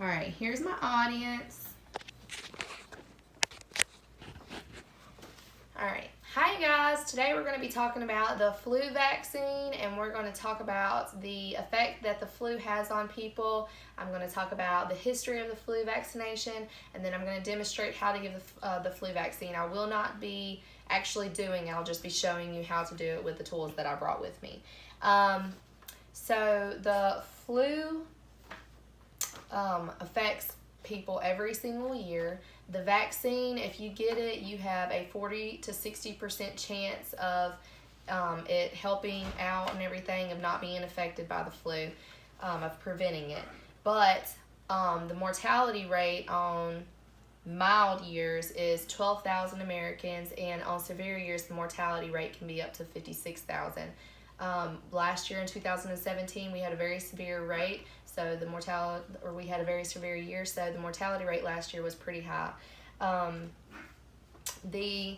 All right, here's my audience. All right. Hi guys, today we're going to be talking about the flu vaccine, and we're going to talk about the effect that the flu has on people. I'm going to talk about the history of the flu vaccination, and then I'm going to demonstrate how to give the flu vaccine. I will not be actually doing it, I'll just be showing you how to do it with the tools that I brought with me. So the flu affects people every single year. The vaccine, if you get it, you have a 40 to 60% chance of it helping out and everything, of not being affected by the flu, of preventing it. But the mortality rate on mild years is 12,000 Americans, and on severe years, the mortality rate can be up to 56,000. Last year in 2017, we had a very severe rate, so the mortality, or we had a very severe year, so the mortality rate last year was pretty high. The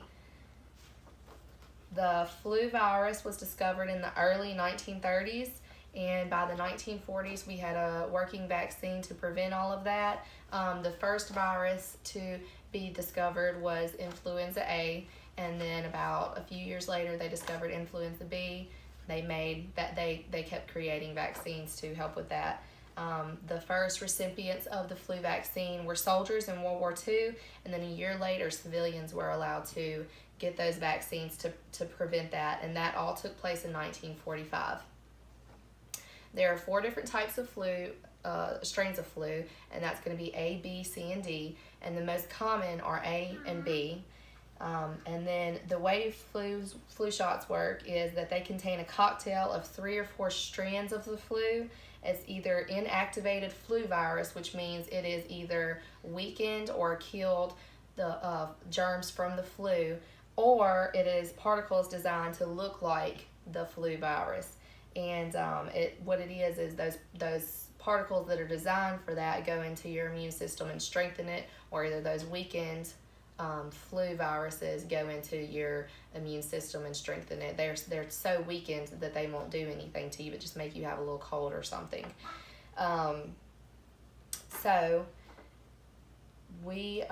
flu virus was discovered in the early 1930s, and by the 1940s, we had a working vaccine to prevent all of that. The first virus to be discovered was influenza A, and then about a few years later, they discovered influenza B. They kept creating vaccines to help with that. The first recipients of the flu vaccine were soldiers in World War II, and then a year later, civilians were allowed to get those vaccines to prevent that, and that all took place in 1945. There are 4 different types of flu, strains of flu, and that's going to be A, B, C, and D, and the most common are A and B. And then the way flu shots work is that they contain a cocktail of 3 or 4 strands of the flu. It's either inactivated flu virus, which means it is either weakened or killed the germs from the flu, or it is particles designed to look like the flu virus. And what it is those particles that are designed for that go into your immune system and strengthen it, or either those weakened flu viruses go into your immune system and strengthen it. They're so weakened that they won't do anything to you, but just make you have a little cold or something. So we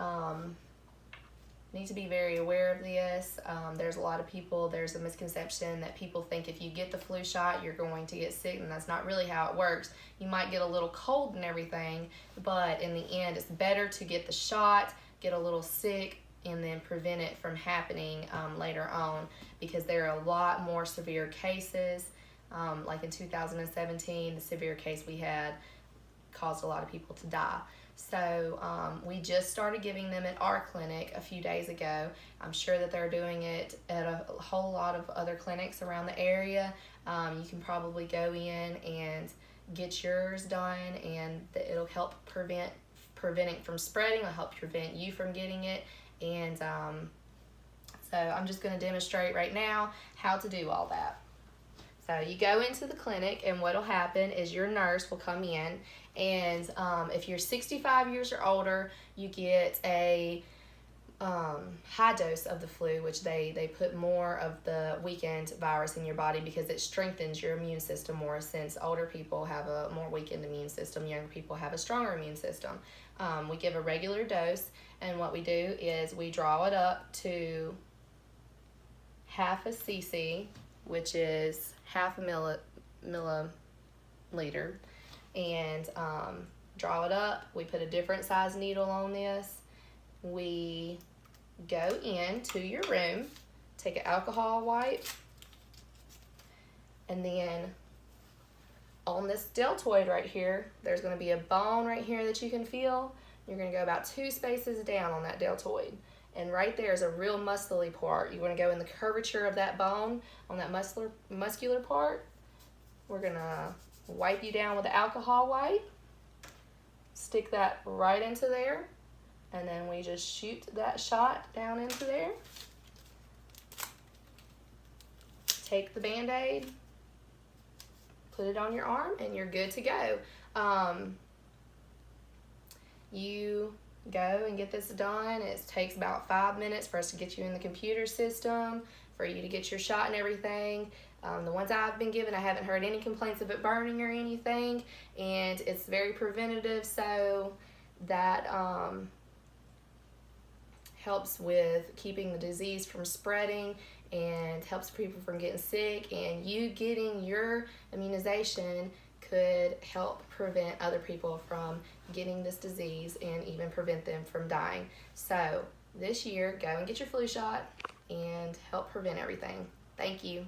need to be very aware of this. There's a lot of people, there's a misconception that people think if you get the flu shot, you're going to get sick, and that's not really how it works. You might get a little cold and everything, but in the end, it's better to get the shot, get a little sick, and then prevent it from happening later on, because there are a lot more severe cases. Like in 2017, the severe case we had caused a lot of people to die. So we just started giving them at our clinic a few days ago. I'm sure that they're doing it at a whole lot of other clinics around the area. You can probably go in and get yours done, and it'll help prevent it from spreading. It'll help prevent you from getting it. And so I'm just going to demonstrate right now how to do all that. So you go into the clinic, and what will happen is your nurse will come in, and if you're 65 years or older, you get a high dose of the flu, which they put more of the weakened virus in your body because it strengthens your immune system more, since older people have a more weakened immune system, younger people have a stronger immune system. We give a regular dose, and what we do is we draw it up to half a cc, which is half a milliliter, and draw it up. We put a different size needle on this. We go into your room, take an alcohol wipe, and then on this deltoid right here, there's going to be a bone right here that you can feel. You're going to go about 2 spaces down on that deltoid, and right there is a real muscly part. You want to go in the curvature of that bone on that muscular part. We're going to wipe you down with the alcohol wipe, stick that right into there, and then we just shoot that shot down into there. Take the Band-Aid, put it on your arm, and you're good to go. You go and get this done. It takes about 5 minutes for us to get you in the computer system, for you to get your shot and everything. The ones I've been given, I haven't heard any complaints of it burning or anything, and it's very preventative, so that helps with keeping the disease from spreading and helps people from getting sick, and you getting your immunization could help prevent other people from getting this disease and even prevent them from dying. So this year, go and get your flu shot and help prevent everything. Thank you.